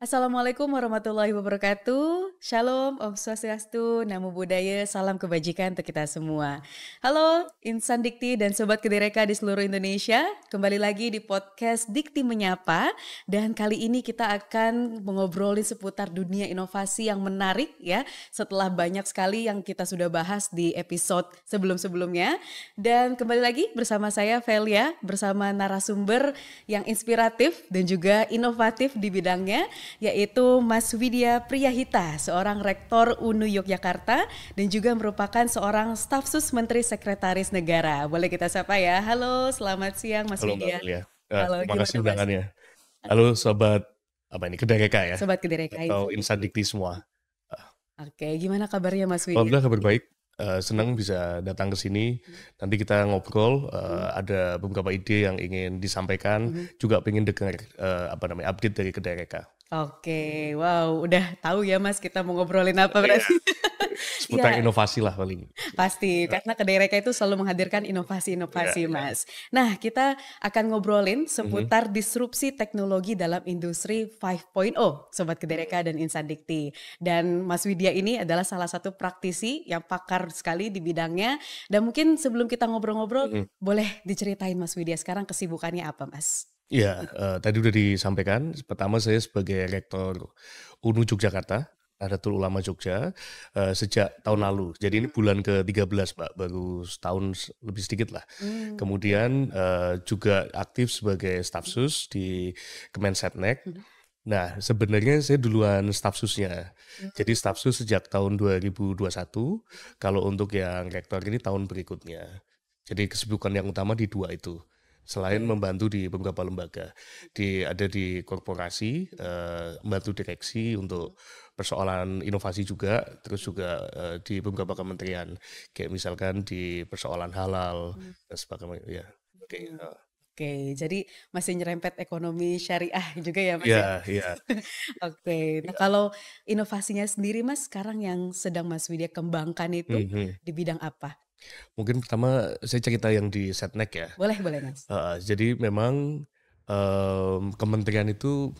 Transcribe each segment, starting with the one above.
Assalamualaikum warahmatullahi wabarakatuh. Shalom, Om Swastiastu, Namo Buddhaya, salam kebajikan untuk kita semua. Halo, insan dikti dan sobat Kedereka di seluruh Indonesia. Kembali lagi di podcast Dikti Menyapa. Dan kali ini kita akan mengobrolin seputar dunia inovasi yang menarik ya. Setelah banyak sekali yang kita sudah bahas di episode sebelum-sebelumnya. Dan kembali lagi bersama saya Velia, bersama narasumber yang inspiratif dan juga inovatif di bidangnya, yaitu Mas Widya Priyahita, seorang rektor UNU Yogyakarta dan juga merupakan seorang staf sus Menteri Sekretaris Negara. Boleh kita sapa ya. Halo, selamat siang Mas Halo Mbak Widya. Melia. Halo, Terima gimana kasih Mas? undangannya. Halo sobat Kedereka ya, Sobat Kedereka atau Insan Insan Dikti. Dikti semua. Oke, gimana kabarnya Mas Widya? Alhamdulillah kabar baik. Senang bisa datang ke sini. Nanti kita ngobrol. Ada beberapa ide yang ingin disampaikan. Juga pengen dengar update dari Kedereka. Oke, wow, udah tahu ya Mas kita mau ngobrolin apa Iya, berarti. seputar Ya, inovasi lah paling. pasti, karena Kedereka itu selalu menghadirkan Iya, inovasi-inovasi, iya. Mas. Nah, kita akan ngobrolin Mhm. seputar disrupsi teknologi dalam industri 5.0, Sobat Kedereka dan Insan Dikti. Dan Mas Widya ini adalah salah satu praktisi yang pakar sekali di bidangnya. Dan mungkin sebelum kita ngobrol-ngobrol, Mhm. boleh diceritain Mas Widya sekarang kesibukannya apa, Mas? Iya, tadi udah disampaikan. Pertama saya sebagai rektor UNU Yogyakarta, Nahdlatul Ulama Jogja, sejak tahun lalu. Jadi ini bulan ke-13 Mbak, baru setahun lebih sedikit lah. Oke. Kemudian juga aktif sebagai staf sus di Kemensetnek. Nah, sebenarnya saya duluan staf susnya. Jadi staf sus sejak tahun 2021, kalau untuk yang rektor ini tahun berikutnya. Jadi kesibukan yang utama di dua itu. Selain Oke. membantu di beberapa lembaga, ada di korporasi, membantu direksi untuk persoalan inovasi juga, terus juga di beberapa kementerian, kayak misalkan di persoalan halal dan sebagainya. Ya, oke. Oke, jadi masih nyerempet ekonomi syariah juga ya Mas ya? Iya, iya, Oke, nah iya. kalau inovasinya sendiri Mas sekarang yang sedang Mas Widya kembangkan itu Mhm. di bidang apa? Mungkin pertama saya cerita yang di Setnek ya. Boleh boleh Mas. Jadi memang kementerian itu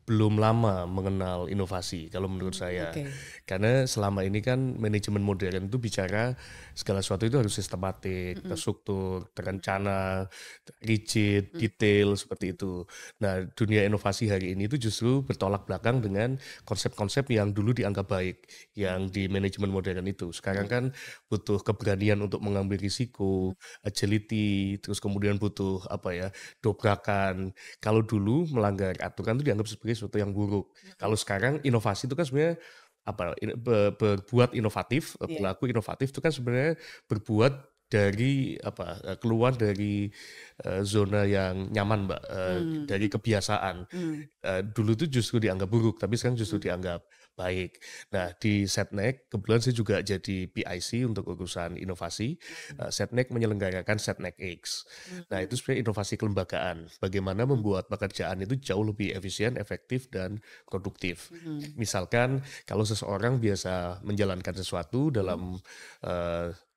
belum lama mengenal inovasi kalau menurut saya. Oke. Karena selama ini kan manajemen modern itu bicara segala sesuatu itu harus sistematik, Mhm. terstruktur, terencana, rigid, detail seperti itu. Nah, dunia inovasi hari ini itu justru bertolak belakang dengan konsep-konsep yang dulu dianggap baik, yang di manajemen modern itu. Sekarang kan butuh keberanian untuk mengambil risiko, agility, terus kemudian butuh dobrakan. Kalau dulu melanggar aturan itu dianggap sebagai sesuatu yang buruk. Kalau sekarang inovasi itu kan sebenarnya berbuat inovatif, Iya. perilaku inovatif itu kan sebenarnya berbuat dari keluar dari zona yang nyaman, Mbak, Mmm, dari kebiasaan. mmm, Dulu itu justru dianggap buruk, tapi sekarang justru mhm, dianggap baik. Nah, di Setnek kebetulan saya juga jadi PIC untuk urusan inovasi. Setnek menyelenggarakan Setnek X. Nah, mmm, itu sebenarnya inovasi kelembagaan. Bagaimana mhm, membuat pekerjaan itu jauh lebih efisien, efektif, dan produktif. mhm, Misalkan kalau seseorang biasa menjalankan sesuatu mhm, dalam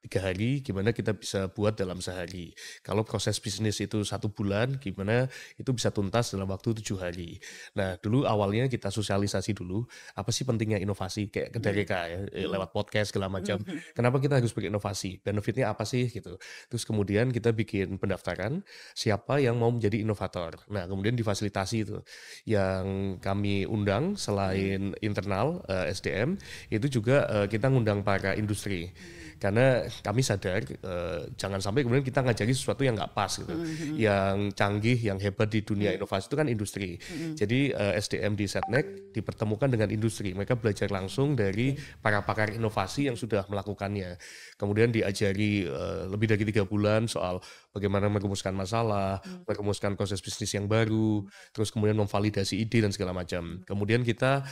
3 hari, gimana kita bisa buat dalam sehari. Kalau proses bisnis itu 1 bulan, gimana itu bisa tuntas dalam waktu 7 hari. Nah, dulu awalnya kita sosialisasi dulu, apa sih pentingnya inovasi, kayak mhm, Kedereka ya, mhm, lewat podcast segala mhm, macam. mhm, Kenapa kita harus berinovasi? Benefitnya apa sih gitu. Terus kemudian kita bikin pendaftaran siapa yang mau menjadi inovator. Nah, kemudian difasilitasi itu. Yang kami undang mhm, selain internal SDM, itu juga kita ngundang para industri. mmm, Karena kami sadar jangan sampai kemudian kita ngajari sesuatu yang nggak pas gitu. mhm, mhm, Yang canggih, yang hebat di dunia mhm, inovasi itu kan industri. mhm. Jadi SDM di Setnek dipertemukan dengan industri. Mereka belajar langsung dari Oke. para pakar inovasi yang sudah melakukannya. Kemudian diajari lebih dari 3 bulan soal bagaimana merumuskan masalah, Mmm, merumuskan proses bisnis yang baru, terus kemudian memvalidasi ide dan segala macam. Kemudian kita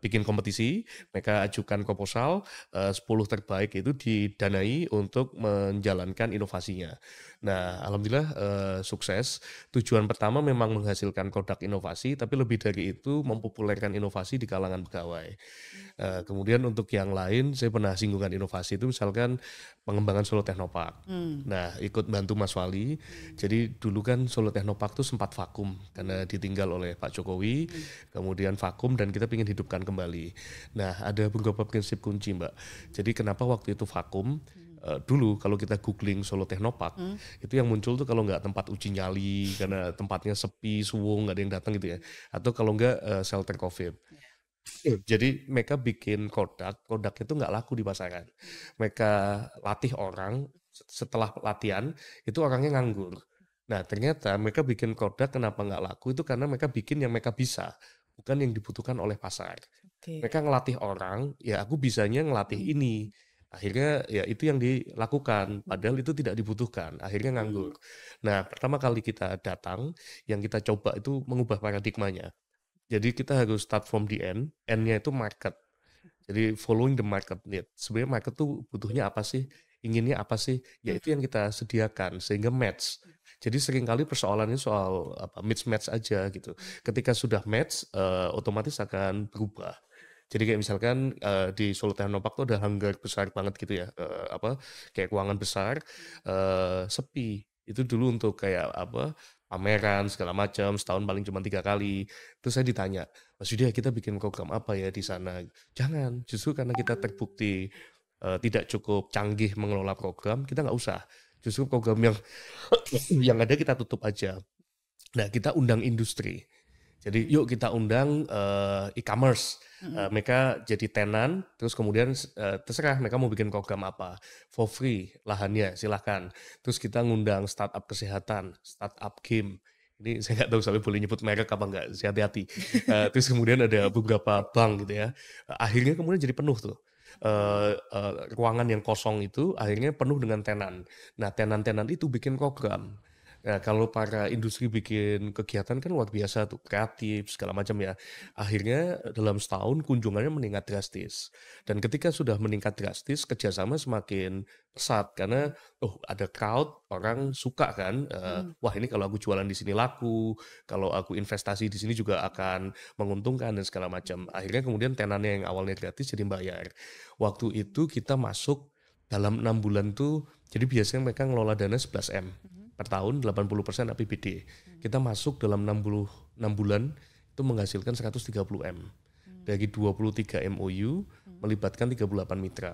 bikin kompetisi, mereka ajukan proposal, 10 terbaik itu didanai untuk menjalankan inovasinya. Nah, alhamdulillah sukses. Tujuan pertama memang menghasilkan produk inovasi, tapi lebih dari itu mempopulerkan inovasi di kalangan pegawai. Kemudian untuk yang lain, saya pernah singgungan inovasi itu misalkan pengembangan Solo Technopark. Hmm. Nah, ikut bantu Mas Wali. Jadi dulu kan Solo Technopark itu sempat vakum karena ditinggal oleh Pak Jokowi, kemudian vakum dan kita ingin hidupkan kembali. Nah, ada beberapa prinsip kunci, Mbak. Jadi kenapa waktu itu vakum? Dulu kalau kita googling Solo Technopark, itu yang muncul tuh kalau nggak tempat uji nyali karena tempatnya sepi, suwung, nggak ada yang datang gitu ya. Atau kalau nggak shelter COVID. Jadi mereka bikin produk itu nggak laku di pasaran. Mereka latih orang, setelah latihan itu orangnya nganggur. Nah ternyata mereka bikin produk kenapa nggak laku itu karena mereka bikin yang mereka bisa, bukan yang dibutuhkan oleh pasar. Oke. Mereka ngelatih orang, ya aku bisanya ngelatih ini. Akhirnya ya itu yang dilakukan, padahal itu tidak dibutuhkan, akhirnya nganggur. Nah pertama kali kita datang, yang kita coba itu mengubah paradigmanya. Jadi kita harus start from the end, end-nya itu market. Jadi following the market need. Sebenarnya market tuh butuhnya apa sih? Inginnya apa sih? Ya itu yang kita sediakan sehingga match. Jadi seringkali persoalannya soal apa mismatch aja gitu. Ketika sudah match, otomatis akan berubah. Jadi kayak misalkan di Solo Technopark tuh ada hanggar besar banget gitu ya, apa kayak ruangan besar, sepi. Itu dulu untuk kayak apa pameran segala macam, setahun paling cuma 3 kali. Terus saya ditanya, Mas Yudha kita bikin program apa ya di sana? Jangan, justru karena kita terbukti tidak cukup canggih mengelola program, kita nggak usah. Justru program yang yang ada kita tutup aja. Nah kita undang industri. Jadi yuk kita undang e-commerce. Mereka jadi tenan, terus kemudian terserah mereka mau bikin program apa. For free lahannya silahkan. Terus kita ngundang startup kesehatan, startup game. Ini saya nggak tahu sampai boleh nyebut merek apa nggak, hati-hati. Terus kemudian ada beberapa bank gitu ya. Akhirnya kemudian jadi penuh tuh. Ruangan yang kosong itu akhirnya penuh dengan tenan. Nah tenan-tenan itu bikin program. Nah, kalau para industri bikin kegiatan kan luar biasa tuh, kreatif, segala macam ya. Akhirnya dalam setahun kunjungannya meningkat drastis. Dan ketika sudah meningkat drastis, kerjasama semakin pesat karena oh ada crowd, orang suka kan, wah ini kalau aku jualan di sini laku, kalau aku investasi di sini juga akan menguntungkan dan segala macam. Akhirnya kemudian tenannya yang awalnya gratis jadi bayar. Waktu itu kita masuk dalam 6 bulan tuh, jadi biasanya mereka ngelola dana 11 M per tahun 80% APBD. Kita masuk dalam 6 bulan itu menghasilkan 130 M. Dari 23 MOU melibatkan 38 mitra.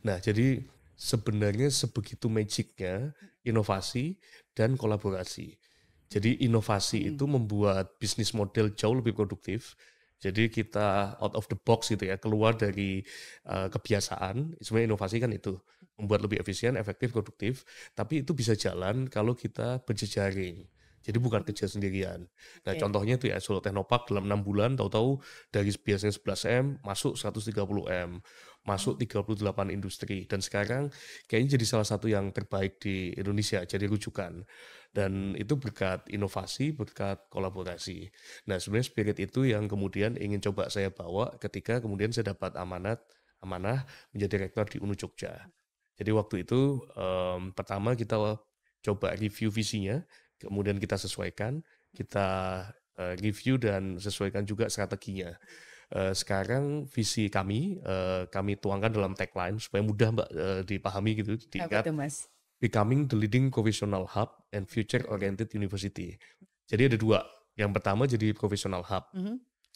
Nah, jadi sebenarnya sebegitu magicnya inovasi dan kolaborasi. Jadi inovasi itu membuat bisnis model jauh lebih produktif. Jadi kita out of the box gitu ya, keluar dari kebiasaan. Sebenarnya inovasi kan itu membuat lebih efisien, efektif, produktif. Tapi itu bisa jalan kalau kita berjejaring. Jadi bukan kerja sendirian. Nah Oke. contohnya itu ya Solo Technopark dalam 6 bulan tahu-tahu dari biasanya 11 M masuk 130 M, masuk 38 industri. Dan sekarang kayaknya jadi salah satu yang terbaik di Indonesia, jadi rujukan. Dan itu berkat inovasi, berkat kolaborasi. Nah sebenarnya spirit itu yang kemudian ingin coba saya bawa ketika kemudian saya dapat amanah menjadi rektor di UNU Jogja. Jadi waktu itu pertama kita coba review visinya, kemudian kita sesuaikan, kita review dan sesuaikan juga strateginya. Sekarang visi kami tuangkan dalam tagline supaya mudah Mbak dipahami gitu, Apa diingat. tuh, Mas? Becoming the leading professional hub and future-oriented university. Jadi ada dua. Yang pertama jadi professional hub.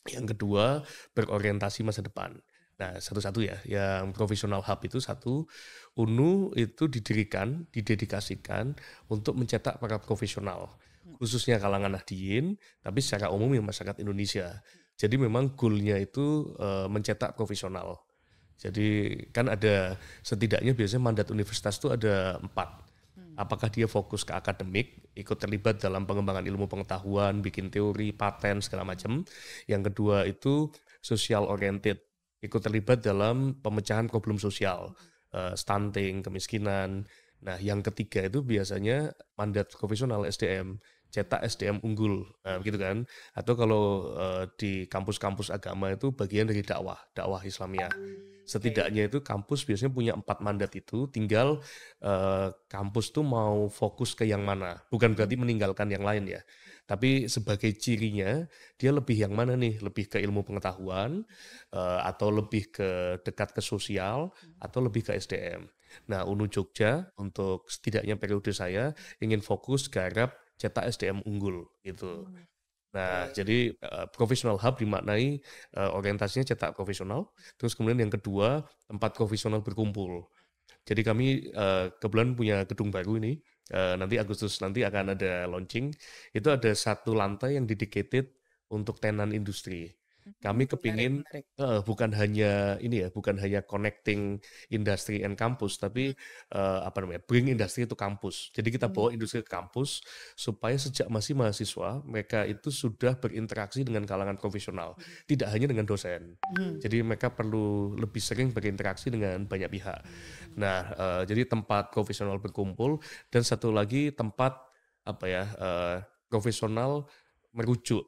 Yang kedua berorientasi masa depan. Nah, satu-satu ya. Yang professional hub itu satu, UNU itu didirikan, didedikasikan untuk mencetak para profesional. Khususnya kalangan Nahdien, tapi secara umum ya masyarakat Indonesia. Jadi memang goal-nya itu mencetak profesional. Jadi kan ada setidaknya biasanya mandat universitas itu ada 4. Apakah dia fokus ke akademik, ikut terlibat dalam pengembangan ilmu pengetahuan, bikin teori, paten, segala macam. Yang kedua itu social oriented, ikut terlibat dalam pemecahan problem sosial, stunting, kemiskinan. Nah yang ketiga itu biasanya mandat profesional SDM, cetak SDM unggul, gitu kan. Atau kalau di kampus-kampus agama itu bagian dari dakwah Islamiyah. Oke. Setidaknya itu kampus biasanya punya 4 mandat itu, tinggal, kampus tuh mau fokus ke yang mana. Bukan Mhm. berarti meninggalkan yang lain ya, tapi sebagai cirinya, dia lebih yang mana nih, lebih ke ilmu pengetahuan, atau lebih ke dekat ke sosial, Mhm. atau lebih ke SDM. Nah, UNU Jogja untuk setidaknya periode saya ingin fokus garap cetak SDM unggul, gitu. Oh, Nah, oke. jadi, professional hub dimaknai, orientasinya cetak profesional, terus kemudian yang kedua, tempat profesional berkumpul. Jadi kami, kebetulan punya gedung baru ini, nanti Agustus nanti akan ada launching, itu ada satu lantai yang dedicated untuk tenan industri. Kami Menarik kepingin menarik. bukan hanya ini ya, bukan hanya connecting industri and kampus, tapi, apa namanya, bring industri to kampus. Jadi kita Mhm. bawa industri ke kampus, supaya sejak masih mahasiswa, mereka itu sudah berinteraksi dengan kalangan profesional, Mhm. tidak hanya dengan dosen. Mhm. Jadi mereka perlu lebih sering berinteraksi dengan banyak pihak. Mhm. Nah, jadi tempat profesional berkumpul dan satu lagi tempat apa ya, profesional merujuk.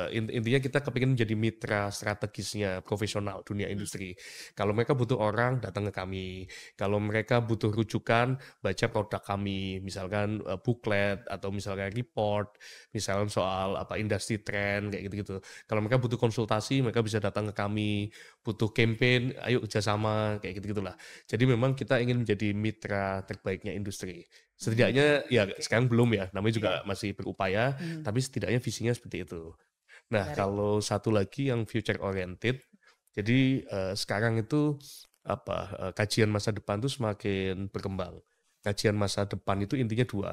Intinya kita kepingin menjadi mitra strategisnya profesional dunia Mhm. industri. Kalau mereka butuh orang, datang ke kami. Kalau mereka butuh rujukan, baca produk kami. Misalkan booklet atau misalkan report, misalkan soal apa industri trend kayak gitu-gitu. Kalau mereka butuh konsultasi, mereka bisa datang ke kami. Butuh campaign, ayo kerjasama kayak gitu-gitulah. Jadi memang kita ingin menjadi mitra terbaiknya industri. Mhm. Setidaknya ya Oke. sekarang belum ya, namanya juga Iya. masih berupaya, Mhm. tapi setidaknya visinya seperti itu. Nah, Menarik. kalau satu lagi yang future oriented, jadi sekarang itu apa kajian masa depan itu semakin berkembang. Kajian masa depan itu intinya dua,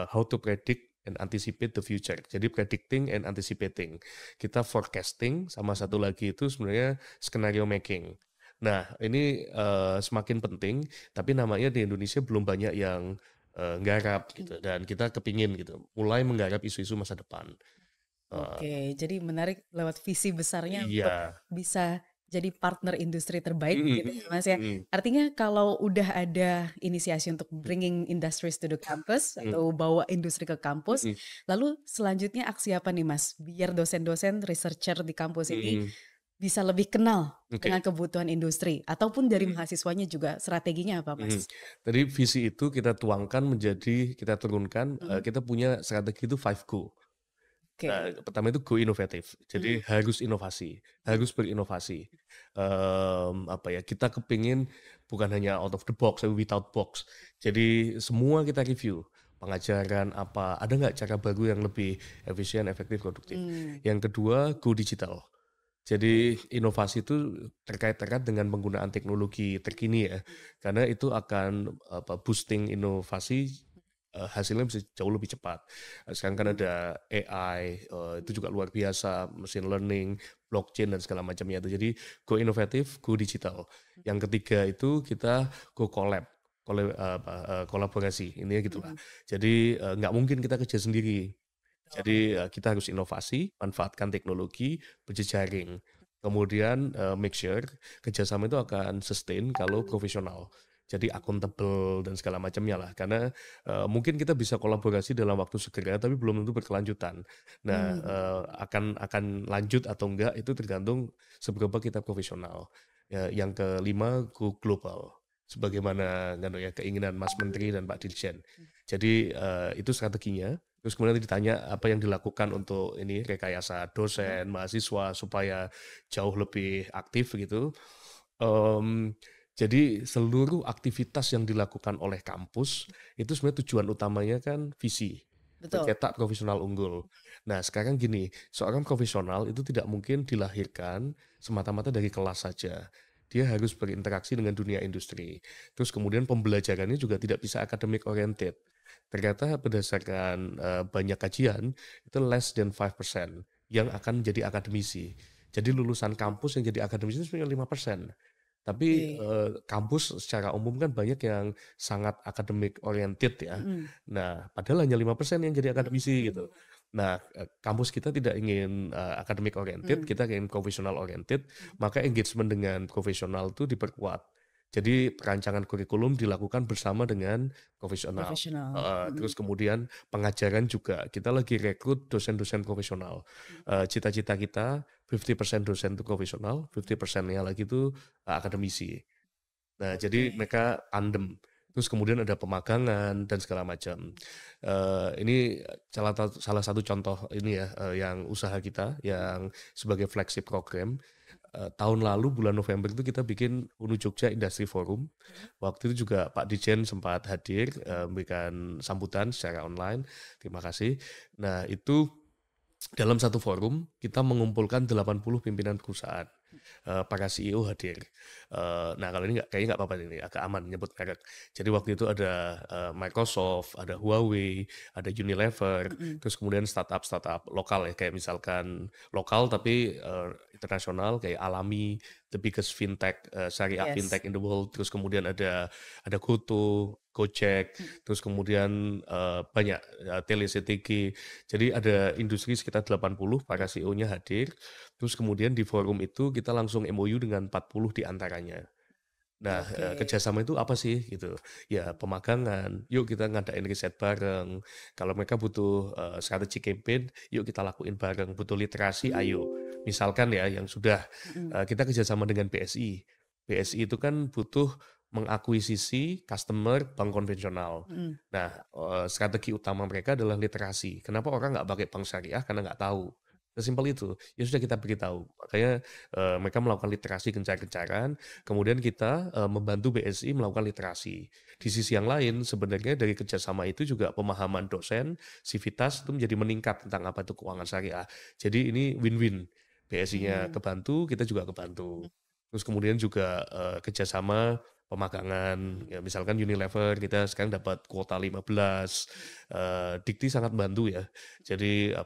how to predict and anticipate the future. Jadi predicting and anticipating. Kita forecasting sama Mhm. satu lagi itu sebenarnya scenario making. Nah, ini semakin penting, tapi namanya di Indonesia belum banyak yang nggarap Mhm. gitu dan kita kepingin gitu mulai menggarap isu-isu masa depan. Eee, Oke, jadi menarik lewat visi besarnya untuk iya, bisa jadi partner industri terbaik mhm gitu ya mhm Mas ya. mhm, Artinya kalau udah ada inisiasi untuk bringing industries to the campus mhm atau bawa industri ke kampus, mhm lalu selanjutnya aksi apa nih Mas? Biar dosen-dosen, researcher di kampus ini mhm, bisa lebih kenal oke, dengan kebutuhan industri ataupun dari mhm mahasiswanya juga strateginya apa mhm. Mas? Tadi visi itu kita tuangkan menjadi kita turunkan, Mhm. kita punya strategi itu 5 go. Oke. Pertama itu go inovatif, Mhm. jadi harus inovasi, Mhm. harus berinovasi. Apa ya, kita kepingin bukan hanya out of the box, tapi without box. Jadi semua kita review, pengajaran apa, ada nggak cara baru yang lebih efisien, efektif, produktif. Mmm. Yang kedua, go digital. Oke. Jadi inovasi itu terkait erat dengan penggunaan teknologi terkini ya, karena itu akan apa, boosting inovasi, hasilnya bisa jauh lebih cepat. Sekarang kan Mhm. ada AI, itu Mhm. juga luar biasa, machine learning, blockchain dan segala macamnya itu. Jadi go inovatif, go digital. Yang ketiga itu kita go collab, kolaborasi, intinya gitulah. Mhm. Jadi, nggak mungkin kita kerja sendiri. Betul. Jadi, kita harus inovasi, manfaatkan teknologi, berjejaring. Kemudian, make sure kerjasama itu akan sustain kalau profesional. Jadi akuntabel dan segala macamnya lah. Karena, mungkin kita bisa kolaborasi dalam waktu segera, tapi belum tentu berkelanjutan. Nah, Mmm. akan lanjut atau enggak itu tergantung seberapa kita profesional. Ya, yang kelima, go global. Sebagaimana nganu ya, keinginan Mas Menteri dan Pak Dirjen. Jadi, itu strateginya. Terus kemudian ditanya apa yang dilakukan untuk ini rekayasa Mhm. dosen, mahasiswa supaya jauh lebih aktif gitu. Mmm, jadi seluruh aktivitas yang dilakukan oleh kampus itu sebenarnya tujuan utamanya kan visi, Betul. mencetak profesional unggul. Nah sekarang gini, seorang profesional itu tidak mungkin dilahirkan semata-mata dari kelas saja. Dia harus berinteraksi dengan dunia industri. Terus kemudian pembelajarannya juga tidak bisa academic oriented. Ternyata berdasarkan, banyak kajian, itu less than 5% yang akan jadi akademisi. Jadi lulusan kampus yang jadi akademisi itu sebenarnya 5%. Tapi, Oke. kampus secara umum kan banyak yang sangat academic oriented ya. Mhm. Nah, padahal hanya 5% yang jadi akademisi Mmm. gitu. Nah, kampus kita tidak ingin, academic oriented, Mhm. kita ingin professional oriented, maka engagement dengan profesional itu diperkuat. Jadi perancangan kurikulum dilakukan bersama dengan profesional. Profesional. Terus kemudian pengajaran juga kita lagi rekrut dosen-dosen profesional. Cita-cita kita 50% dosen itu profesional, 50%-nya lagi itu akademisi. Nah, jadi Oke. mereka tandem. Terus kemudian ada pemagangan dan segala macam. Ini salah satu contoh ini ya, yang usaha kita yang sebagai flagship program. Tahun lalu bulan November itu kita bikin Unu Jogja Industry Forum. Waktu itu juga Pak Dijen sempat hadir, memberikan sambutan secara online. Terima kasih. Nah, itu dalam satu forum kita mengumpulkan 80 pimpinan perusahaan. Para CEO hadir. Nah, kalau ini kayaknya nggak apa-apa ini, agak aman nyebut merek. Jadi waktu itu ada Microsoft, ada Huawei, ada Unilever, terus kemudian startup lokal ya, kayak misalkan lokal tapi internasional kayak Alami, the biggest fintech, syariah Yes. fintech in the world. Terus kemudian ada Goto, Gojek, terus kemudian banyak TeleCTG. Jadi ada industri sekitar 80, para CEO-nya hadir. Terus kemudian di forum itu kita langsung MOU dengan 40 di antaranya. Nah, Oke. kerjasama itu apa sih gitu? Ya pemagangan, yuk kita ngadain riset bareng. Kalau mereka butuh strategi campaign, yuk kita lakuin bareng. Butuh literasi, ayo. Misalkan ya yang sudah Mm-mm. kita kerjasama dengan BSI. BSI itu kan butuh mengakuisisi customer bank konvensional. Mm-mm. Nah, strategi utama mereka adalah literasi. Kenapa orang nggak pakai bank syariah? Karena nggak tahu. Sesimpel itu. Ya sudah kita beritahu. Makanya mereka melakukan literasi gencar-gencaran. Kemudian kita membantu BSI melakukan literasi. Di sisi yang lain, sebenarnya dari kerjasama itu juga pemahaman dosen, civitas itu menjadi meningkat tentang apa itu keuangan syariah. Jadi ini win-win. BSI-nya Mm. kebantu, kita juga kebantu. Terus kemudian juga kerjasama pemagangan, ya misalkan Unilever kita sekarang dapat kuota 15, Dikti sangat bantu ya. Jadi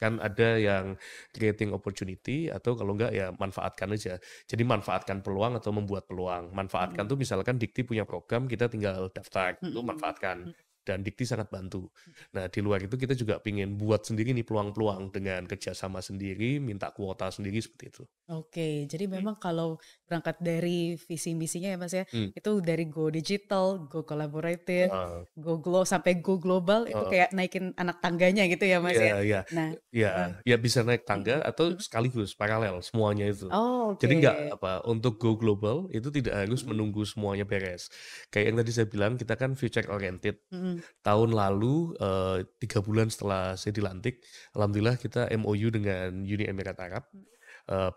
kan ada yang creating opportunity atau kalau enggak ya manfaatkan aja. Jadi manfaatkan peluang atau membuat peluang. Manfaatkan Mm-mm. tuh misalkan Dikti punya program, kita tinggal daftar, itu Mm-mm. manfaatkan. Dan Dikti sangat bantu. Nah di luar itu kita juga ingin buat sendiri nih peluang-peluang dengan kerjasama sendiri, minta kuota sendiri seperti itu. Oke, jadi memang kalau berangkat dari visi misinya ya Mas ya, Hmm. itu dari go digital, go collaborative, Heeh. sampai go global itu Heeh. kayak naikin anak tangganya gitu ya Mas Iya, ya. iya. Nah, Ya, eh, ya bisa naik tangga mm, atau mm. sekaligus paralel semuanya itu. Oh, Jadi oke. nggak untuk go global itu tidak harus Mm, menunggu semuanya beres. Kayak yang tadi saya bilang kita kan future oriented. mm, Tahun lalu 3 bulan setelah saya dilantik, alhamdulillah kita MOU dengan Uni Emirat Arab,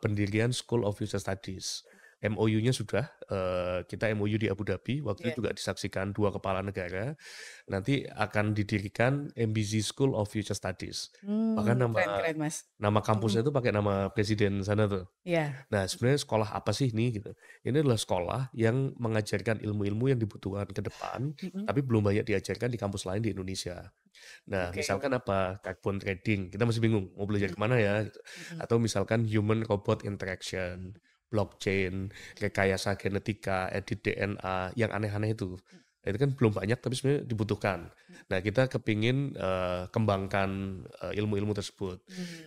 pendirian School of Future Studies. MOU-nya sudah, kita MOU di Abu Dhabi, waktu ya. itu juga disaksikan 2 kepala negara. Nanti akan didirikan MBZ School of Future Studies. Bahkan Keren keren Mas. nama Mm, kampusnya itu pakai nama presiden sana tuh. ya. Nah, sebenarnya sekolah apa sih ini gitu? Ini adalah sekolah yang mengajarkan ilmu-ilmu yang dibutuhkan ke depan, Mm, tapi belum banyak diajarkan di kampus lain di Indonesia. Nah, oke. misalkan apa? Carbon trading, kita masih bingung mau belajar Mm, kemana ya gitu. mm, Atau misalkan human robot interaction, blockchain, rekayasa genetika, edit DNA, yang aneh-aneh itu. Nah, itu kan belum banyak tapi sebenarnya dibutuhkan. Nah, kita kepingin kembangkan ilmu-ilmu tersebut.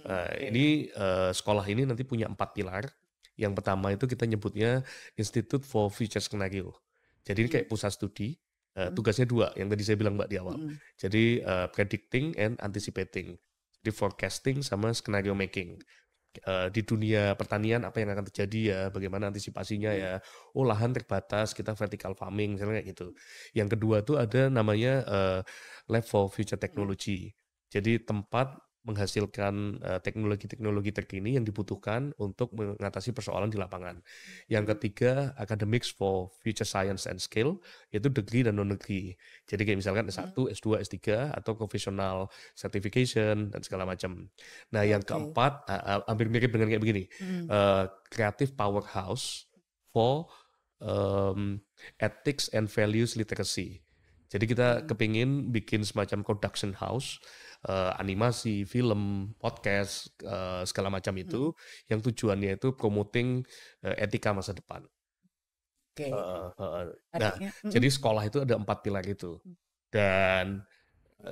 oke. Sekolah ini nanti punya 4 pilar. Yang pertama itu kita nyebutnya Institute for Future Scenario. Jadi ini Mm, kayak pusat studi. mm, Tugasnya 2, yang tadi saya bilang Mbak di awal. mm. Jadi predicting and anticipating. Jadi forecasting sama scenario making. Di dunia pertanian apa yang akan terjadi ya, bagaimana antisipasinya ya. Oh, lahan terbatas, kita vertical farming misalnya kayak gitu. Yang kedua tuh ada namanya Lab for Future Technology. Jadi tempat menghasilkan teknologi-teknologi terkini yang dibutuhkan untuk mengatasi persoalan di lapangan. Yang ketiga, Academics for Future Science and Skill, yaitu degree dan non-degree. Jadi kayak misalkan S1, S2, S3, atau professional certification, dan segala macam. Nah, yang Oke. keempat, hampir mirip dengan kayak begini, Mm, Creative Powerhouse for Ethics and Values Literacy. Jadi kita mm, kepingin bikin semacam production house, animasi, film, podcast, segala macam mm. itu, yang tujuannya itu promoting etika masa depan. Oke. Heeh, heeh. Nah, Artinya, jadi sekolah itu ada 4 pilar itu. Dan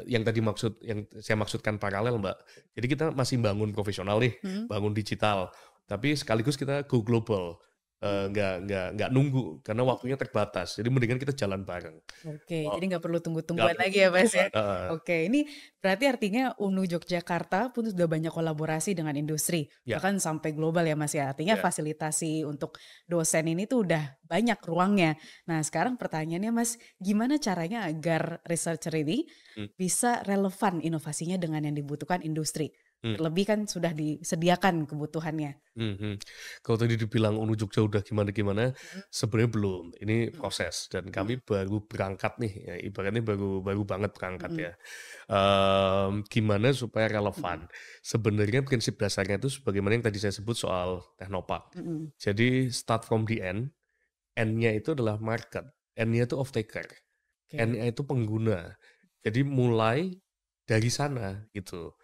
yang tadi yang saya maksudkan paralel, Mbak. Jadi kita masih bangun profesional nih, mm, bangun digital, tapi sekaligus kita go global. nggak nunggu karena waktunya terbatas. Jadi mendingan kita jalan bareng. Oke, Oh, jadi nggak perlu nggak tunggu-tungguan perlu lagi ya Mas ya. tungguan, heeh. Oke, ini berarti artinya UNU Yogyakarta pun sudah banyak kolaborasi dengan industri, Ya, bahkan sampai global ya Mas ya. Artinya ya. fasilitasi untuk dosen ini tuh udah banyak ruangnya. Nah sekarang pertanyaannya Mas, gimana caranya agar researcher ini Hmm, bisa relevan inovasinya dengan yang dibutuhkan industri? hmm. Terlebih kan sudah disediakan kebutuhannya. Mhm. Kalau tadi dibilang UNU Jogja udah gimana-gimana, Mhm, sebenarnya belum. Ini mhm, proses dan mhm, kami baru berangkat nih, ya ibaratnya baru baru banget berangkat mhm, ya. Gimana supaya mhm, relevan? Sebenarnya prinsip dasarnya itu sebagaimana yang tadi saya sebut soal Teknopark. mhm. Jadi start from the end, end-nya itu adalah market, end-nya itu off taker, Oke. end-nya itu pengguna. Jadi mulai dari sana gitu.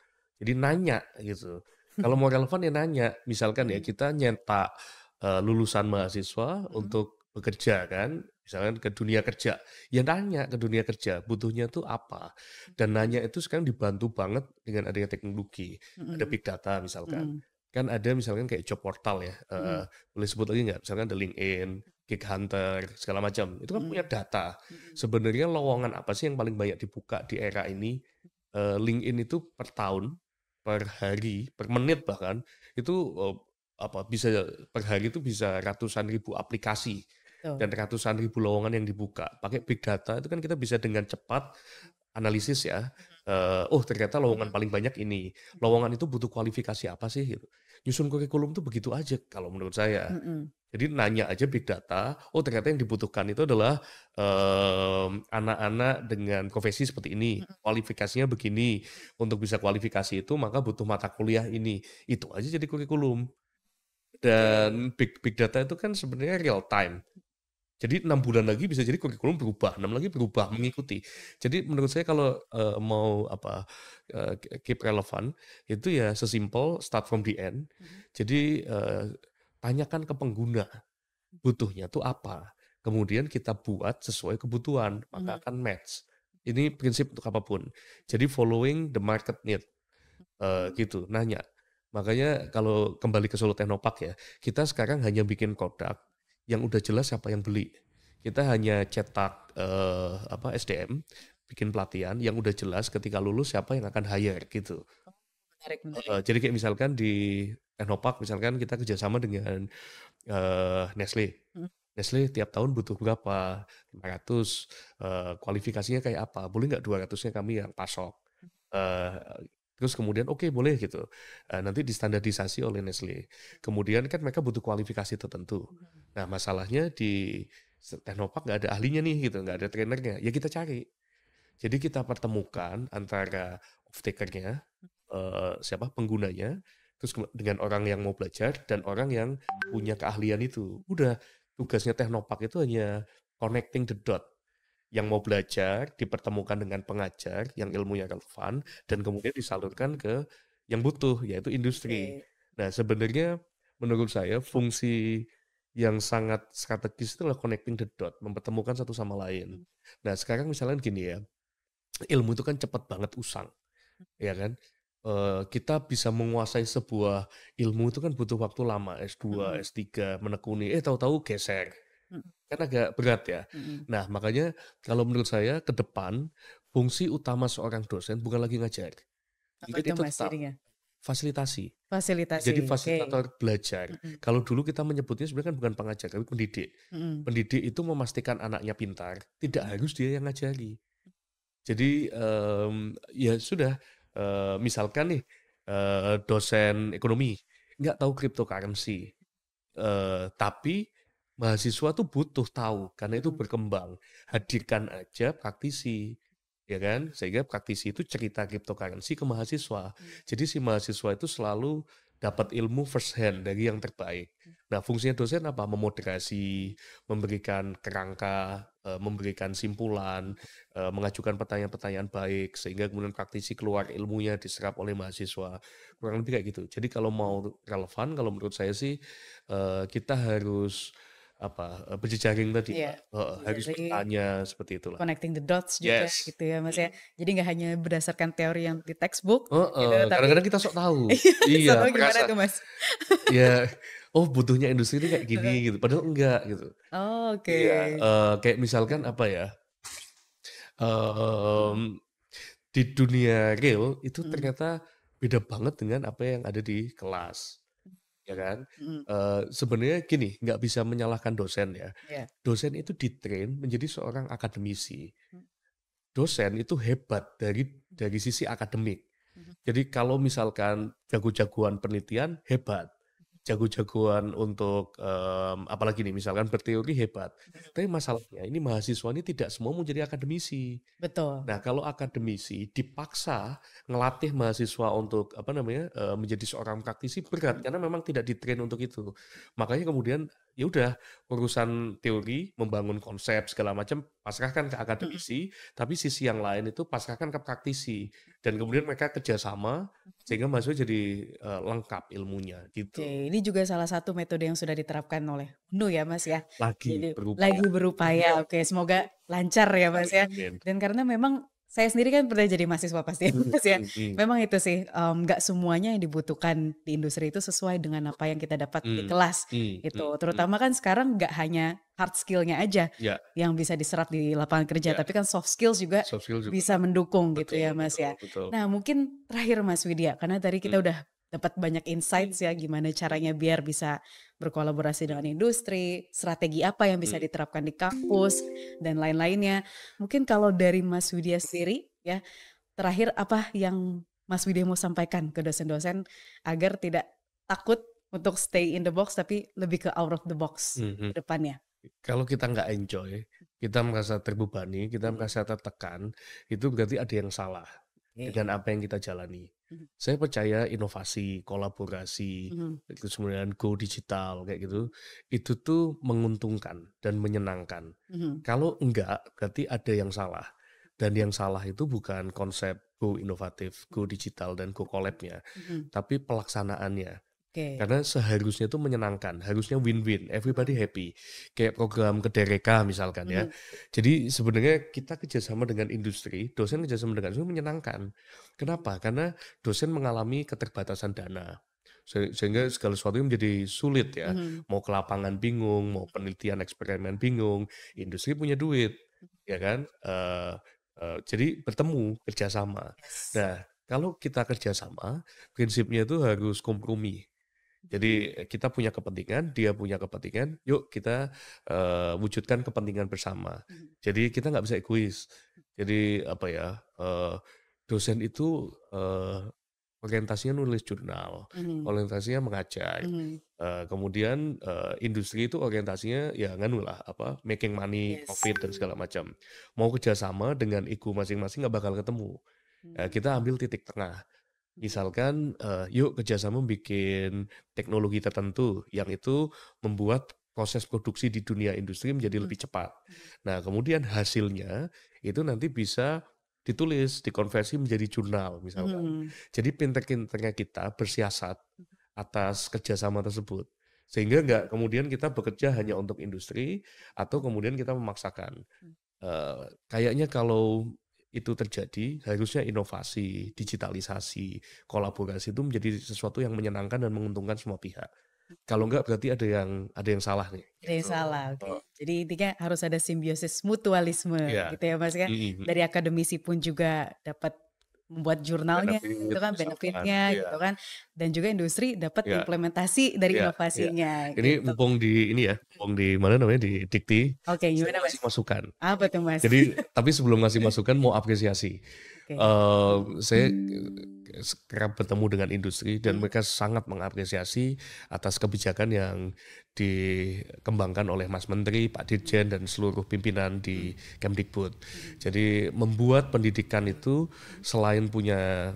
Jadi nanya gitu. Kalau mau relevan ya nanya. Misalkan ya Mhm, kita nyetak lulusan mahasiswa mhm, untuk bekerja kan, misalkan ke dunia kerja. Ya nanya ke dunia kerja, butuhnya tuh apa? Dan mhm, nanya itu sekarang dibantu banget dengan adanya teknologi. Ada mhm, big data misalkan. mhm, Kan ada misalkan kayak job portal ya, mhm, boleh sebut lagi nggak? Misalkan ada LinkedIn, Gig Hunter, segala macam. Itu kan punya mhm, data. mhm. Sebenarnya lowongan apa sih yang paling banyak dibuka di era ini? LinkedIn itu per tahun, per hari, per menit bahkan itu apa bisa per hari itu bisa ratusan ribu aplikasi Betul. dan ratusan ribu lowongan yang dibuka. Pakai big data itu kan kita bisa dengan cepat analisis ya. Oh ternyata lowongan paling banyak ini. Lowongan itu butuh kualifikasi apa sih gitu. Nyusun kurikulum tuh begitu aja kalau menurut saya. Mhm, Jadi nanya aja big data, oh ternyata yang dibutuhkan itu adalah anak-anak dengan profesi seperti ini, mhm, kualifikasinya begini. Untuk bisa kualifikasi itu maka butuh mata kuliah ini. Itu aja jadi kurikulum. oke. Dan big big data itu kan sebenarnya real time. Jadi 6 bulan lagi bisa jadi kurikulum berubah, 6 lagi berubah mengikuti. Jadi menurut saya kalau mau apa keep relevant itu ya sesimpel start from the end. Mhm, Jadi tanyakan ke pengguna butuhnya tuh apa. Kemudian kita buat sesuai kebutuhan, maka mhm, akan match. Ini prinsip untuk apapun. Jadi following the market need, gitu, nanya. Makanya kalau kembali ke Solo Technopark ya, kita sekarang hanya bikin produk yang udah jelas siapa yang beli. Kita hanya cetak apa SDM, bikin pelatihan yang udah jelas ketika lulus siapa yang akan hire gitu. menarik menarik. Jadi kayak misalkan di Technopark misalkan kita kerjasama dengan Nestle. Mhm, Nestle tiap tahun butuh berapa? 500, kualifikasinya kayak apa? Boleh nggak 200-nya kami yang pasok? Eee, terus kemudian oke boleh gitu, nanti distandardisasi oleh Nestle. Kemudian kan mereka butuh kualifikasi tertentu. mhm, Nah masalahnya di Teknopark nggak ada ahlinya nih gitu, nggak ada trainernya, ya kita cari. Jadi kita pertemukan antara off taker-nya, siapa, penggunanya, terus dengan orang yang mau belajar dan orang yang punya keahlian itu. Udah, tugasnya Teknopark itu hanya connecting the dot. Yang mau belajar dipertemukan dengan pengajar yang ilmunya relevan dan kemudian disalurkan ke yang butuh, yaitu industri. oke. Nah, sebenarnya menurut saya fungsi yang sangat strategis itu adalah connecting the dot, mempertemukan satu sama lain. Mhm, Nah, sekarang misalnya gini ya, ilmu itu kan cepat banget usang, ya kan? Kita bisa menguasai sebuah ilmu itu kan butuh waktu lama, S2, mhm, S3, menekuni, tahu-tahu geser. mhm, Kan agak berat ya. mhm. Nah, makanya kalau menurut saya ke depan, fungsi utama seorang dosen bukan lagi ngajar. Apa Mungkin itu itu Mas tetap jadinya? fasilitasi. Fasilitasi, Jadi oke. fasilitator belajar. Mhm, Kalau dulu kita menyebutnya sebenarnya kan bukan pengajar, tapi pendidik. mhm, Pendidik itu memastikan anaknya pintar, tidak mhm, harus dia yang ngajari. Jadi, ya sudah, misalkan nih, dosen ekonomi, nggak tahu cryptocurrency, tapi mahasiswa tuh butuh tahu karena itu mhm, berkembang. Hadirkan aja praktisi, ya kan? Sehingga praktisi itu cerita cryptocurrency ke mahasiswa. mhm, Jadi si mahasiswa itu selalu dapat ilmu first hand dari yang terbaik. Nah, fungsinya dosen apa? Memoderasi, memberikan kerangka, memberikan simpulan, mengajukan pertanyaan-pertanyaan baik sehingga kemudian praktisi keluar ilmunya diserap oleh mahasiswa. Kurang lebih kayak gitu. Jadi kalau mhm. mau relevan, kalau menurut saya sih kita harus apa, berjejaring tadi, Iya, Mbak, heeh, harus berjejaring, bertanya seperti itulah. connecting the dots juga Yes, gitu ya Mas ya. mhm, Jadi nggak hanya berdasarkan teori yang di textbook gitu, heeh, tapi kadang-kadang kita sok tahu. iya, Iya, contohnya gimana merasa tuh Mas? ya oh butuhnya industri ini kayak gini gitu, padahal enggak gitu. Oh, Iya, oke. kayak misalkan apa ya, mmm, di dunia real itu Mhm, ternyata beda banget dengan apa yang ada di kelas, ya kan. mhm, Sebenarnya gini, nggak bisa menyalahkan dosen ya. iya. Dosen itu di-train menjadi seorang akademisi. Mhm, Dosen itu hebat dari sisi akademik. mhm, Jadi kalau misalkan jago-jagoan penelitian, hebat. Jago-jagoan untuk, apalagi nih misalkan berteori hebat. mhm. Tapi masalahnya ini mahasiswa ini tidak semua mau jadi akademisi. Betul. Nah, kalau akademisi dipaksa ngelatih mahasiswa untuk apa namanya, menjadi seorang praktisi berat Mhm, karena memang tidak di-train untuk itu. Makanya kemudian ya udah urusan teori, membangun konsep segala macam pasrahkan ke mhm. akademisi, tapi sisi yang lain itu pasrahkan ke praktisi dan kemudian mereka kerjasama sehingga mahasiswa jadi, lengkap ilmunya Oke, gitu. ini juga salah satu metode yang sudah diterapkan oleh UNU ya, Mas, ya. Lagi Jadi berupaya. lagi berupaya, oke semoga lancar ya, Mas, Amin ya. amin. Dan karena memang saya sendiri kan pernah jadi mahasiswa pasti ya, Mhm Mas, ya. mhm mhm. Memang itu sih, nggak semuanya yang dibutuhkan di industri itu sesuai dengan apa yang kita dapat di Mmm, kelas, mhm gitu. mhm. Terutama kan sekarang nggak hanya hard skill-nya aja Ya yang bisa diserap di lapangan kerja, ya, tapi kan soft skills juga soft skill juga. bisa mendukung gitu Betul ya, Mas, betul ya. betul. Nah, mungkin terakhir Mas Widya, karena tadi kita Mhm. udah dapat banyak insights ya gimana caranya biar bisa berkolaborasi dengan industri, strategi apa yang bisa Mhm. diterapkan di kampus dan lain-lainnya. Mungkin kalau dari Mas Widya sendiri ya, terakhir apa yang Mas Widya mau sampaikan ke dosen-dosen agar tidak takut untuk stay in the box tapi lebih ke out of the box Mhm. ke depannya? Kalau kita nggak enjoy, kita merasa terbebani, kita Mhm, merasa tertekan, itu berarti ada yang salah oke. dengan apa yang kita jalani. Mhm, Saya percaya inovasi, kolaborasi, mhm, itu kemudian go digital kayak gitu, itu tuh menguntungkan dan menyenangkan. mhm, Kalau enggak, berarti ada yang salah. Dan yang salah itu bukan konsep go inovatif, go digital, dan go collab-nya, mhm, tapi pelaksanaannya. oke. Karena seharusnya itu menyenangkan, harusnya win-win, everybody Mhm, happy. Kayak program Kedereka misalkan ya. mhm, Jadi sebenarnya kita kerjasama dengan industri, dosen kerjasama dengan industri menyenangkan. Kenapa? Karena dosen mengalami keterbatasan dana. Sehingga segala sesuatu menjadi sulit ya. mhm, Mau ke lapangan bingung, mau penelitian eksperimen bingung, industri punya duit, ya kan? Jadi bertemu, kerjasama. yes. Nah, kalau kita kerjasama, prinsipnya itu harus kompromi. Jadi kita punya kepentingan, dia punya kepentingan, yuk kita, wujudkan kepentingan bersama. Mhm, Jadi kita nggak bisa egois. Jadi apa ya, dosen itu, orientasinya nulis jurnal, mhm, orientasinya mengajar, mhm, kemudian, industri itu orientasinya ya nganu lah, apa, making money, yes. profit, dan segala macam. Mau kerjasama dengan ego masing-masing nggak bakal ketemu. Mhm, Kita ambil titik tengah. mhm, Misalkan, yuk kerjasama bikin teknologi tertentu yang itu membuat proses produksi di dunia industri menjadi mhm, lebih cepat. mhm, Nah, kemudian hasilnya itu nanti bisa ditulis, dikonversi menjadi jurnal misalkan. mhm, Jadi pinter-pinternya kita bersiasat atas kerjasama tersebut. Sehingga nggak kemudian kita bekerja hanya untuk industri atau kemudian kita memaksakan. mhm. Kayaknya kalau itu terjadi, harusnya inovasi, digitalisasi, kolaborasi itu menjadi sesuatu yang menyenangkan dan menguntungkan semua pihak. Kalau enggak berarti ada yang salah nih, Ada yang gitu. salah, oke. Heeh, Jadi intinya harus ada simbiosis mutualisme iya, gitu ya, Mas, ya. mhm mhm. Dari akademisi pun juga dapat membuat jurnalnya gitu Benefit kan, misalkan, benefitnya iya gitu kan, dan juga industri dapat iya implementasi dari iya iya. inovasinya Ini gitu. mumpung di ini ya, mumpung di mana namanya, di Dikti, Oke, saya gimana, mau Mas? ngasih masukan. Apa tuh, Mas? Jadi tapi sebelum ngasih masukan mau apresiasi. Oke. Saya, kerap bertemu dengan industri dan Mhm, mereka sangat mengapresiasi atas kebijakan yang dikembangkan oleh Mas Menteri, Pak mhm, Dirjen, dan seluruh pimpinan mhm, di Kemdikbud. mhm, Jadi membuat pendidikan itu mhm, selain punya,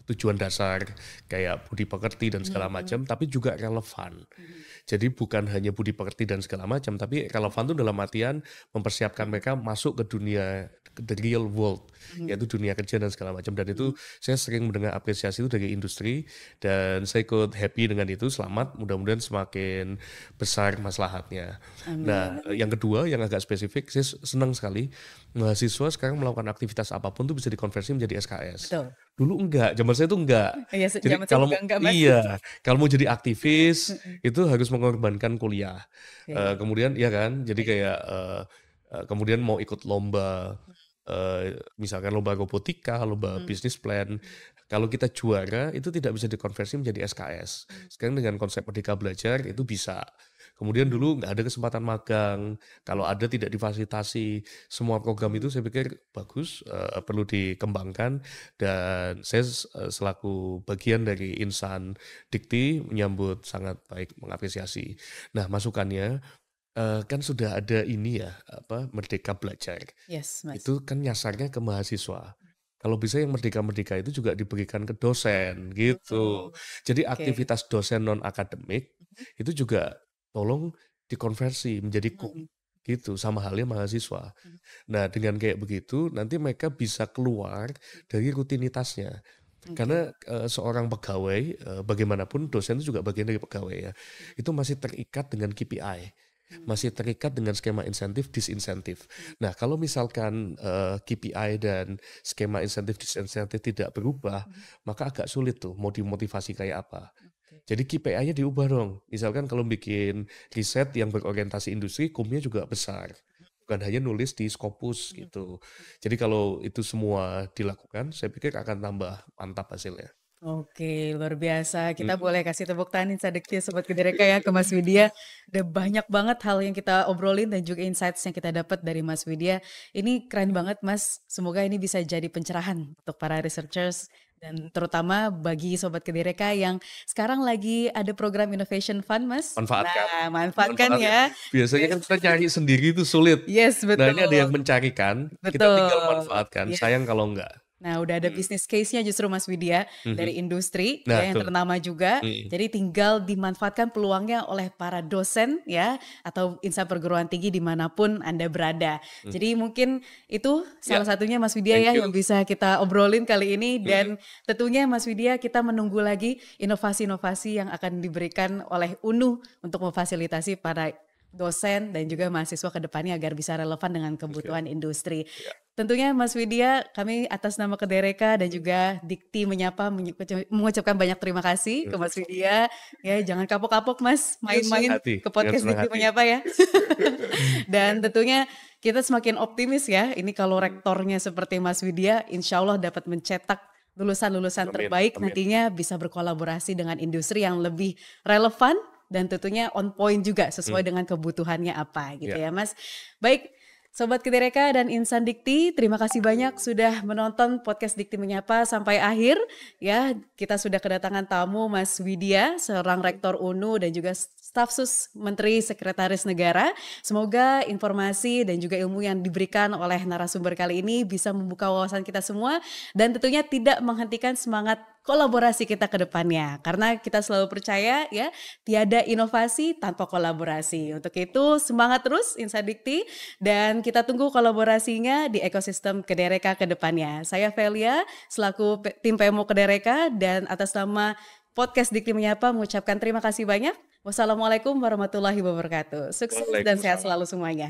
tujuan dasar kayak budi pekerti dan segala mhm, macam, tapi juga relevan. mhm, Jadi bukan hanya budi pekerti dan segala macam, tapi relevan itu dalam artian mempersiapkan mhm, mereka masuk ke dunia the real world, mhm, yaitu dunia kerja dan segala macam. Dan itu mhm, saya sering mendengar apresiasi itu dari industri dan saya ikut happy dengan itu. Selamat, mudah-mudahan semakin besar maslahatnya. amin Nah, amin. yang kedua yang agak spesifik, saya senang sekali mahasiswa sekarang melakukan aktivitas apapun tuh bisa dikonversi menjadi SKS. Betul. Dulu enggak, zaman saya tuh enggak. Iya, Jadi zaman saya kalau juga mau enggak, Mas. iya, kalau mau jadi aktivis itu harus mengorbankan kuliah. Oke, Kemudian ya kan, jadi baik. kayak kemudian mau ikut lomba misalkan lomba robotika, lomba Mhm, bisnis plan. Kalau kita juara itu tidak bisa dikonversi menjadi SKS. mhm, Sekarang dengan konsep Merdeka Belajar itu bisa. Kemudian dulu nggak ada kesempatan magang, kalau ada tidak difasilitasi. Semua program itu saya pikir bagus, perlu dikembangkan dan saya selaku bagian dari insan Dikti menyambut sangat baik, mengapresiasi. Nah, masukannya kan sudah ada ini ya, apa, Merdeka Belajar. yes, Mas. Itu kan nyasarnya ke mahasiswa. Kalau bisa yang merdeka-merdeka itu juga diberikan ke dosen gitu. Oh, Jadi oke. aktivitas dosen non akademik Mhm, itu juga tolong dikonversi menjadi mhm, gitu sama halnya mahasiswa. mhm, Nah, dengan kayak begitu nanti mereka bisa keluar dari rutinitasnya. oke. Karena seorang pegawai bagaimanapun dosen itu juga bagian dari pegawai ya. Mhm, Itu masih terikat dengan KPI, mhm, masih terikat dengan skema insentif disinsentif. mhm, Nah, kalau misalkan KPI dan skema insentif disinsentif tidak berubah, mhm, maka agak sulit tuh mau dimotivasi kayak apa. oke. Jadi KPI-nya diubah dong. Misalkan kalau bikin riset yang berorientasi industri, kumnya juga besar. Bukan hanya nulis di Scopus Mhm, gitu. mhm. Jadi kalau itu semua dilakukan, saya pikir akan tambah mantap hasilnya. Oke, luar biasa. Kita Mhm. boleh kasih tepuk tangan Sadikti Sobat Kedereka ya ke Mas Widya. Ada banyak banget hal yang kita obrolin dan juga insights yang kita dapat dari Mas Widya. Ini keren banget Mas. Semoga ini bisa jadi pencerahan untuk para researchers dan terutama bagi Sobat Kedereka yang sekarang lagi ada program Innovation Fund Mas. Manfaatkan, Nah, manfaatkan manfaatkan. ya. Biasanya Yes, kan kita cari sendiri itu sulit. yes Nah, ini ada yang betul. mencarikan, kita tinggal Betul. manfaatkan. Yes. Sayang kalau enggak. Nah, udah ada Mhm, bisnis case-nya justru Mas Widya mhm. dari industri Nah, ya yang tuh. ternama juga. Mhm, Jadi tinggal dimanfaatkan peluangnya oleh para dosen ya atau insan perguruan tinggi dimanapun Anda berada. mhm. Jadi mungkin itu Ya, salah satunya Mas Widya thank ya yang you. bisa kita obrolin kali ini Mhm. dan tentunya Mas Widya kita menunggu lagi inovasi-inovasi yang akan diberikan oleh UNU untuk memfasilitasi para dosen dan juga mahasiswa ke depannya agar bisa relevan dengan Oke, kebutuhan industri. ya. Tentunya Mas Widya, kami atas nama Kedereka dan juga Dikti Menyapa mengucapkan banyak terima kasih ke Mas Widya. Ya, jangan kapok-kapok Mas, Dengan senang main-main hati, ke dengan podcast senang Dikti hati. Menyapa ya. Dan tentunya kita semakin optimis ya, ini kalau rektornya seperti Mas Widya, insya Allah dapat mencetak lulusan-lulusan Amin, terbaik amin. nantinya bisa berkolaborasi dengan industri yang lebih relevan dan tentunya on point juga sesuai Mhm, dengan kebutuhannya apa gitu ya. ya Mas. Baik, Sobat Kedereka dan Insan Dikti, terima kasih banyak sudah menonton podcast Dikti Menyapa sampai akhir. Ya, kita sudah kedatangan tamu Mas Widya, seorang rektor UNU dan juga staf sus Menteri Sekretaris Negara. Semoga informasi dan juga ilmu yang diberikan oleh narasumber kali ini bisa membuka wawasan kita semua dan tentunya tidak menghentikan semangat kolaborasi kita ke depannya. Karena kita selalu percaya ya, tiada inovasi tanpa kolaborasi. Untuk itu semangat terus Insan Dikti dan kita tunggu kolaborasinya di ekosistem Kedereka ke depannya. Saya Velia selaku tim PMO Kedereka dan atas nama podcast Dikti Menyapa mengucapkan terima kasih banyak. Wassalamualaikum warahmatullahi wabarakatuh. Sukses dan sehat Waalaikumsalam. selalu semuanya.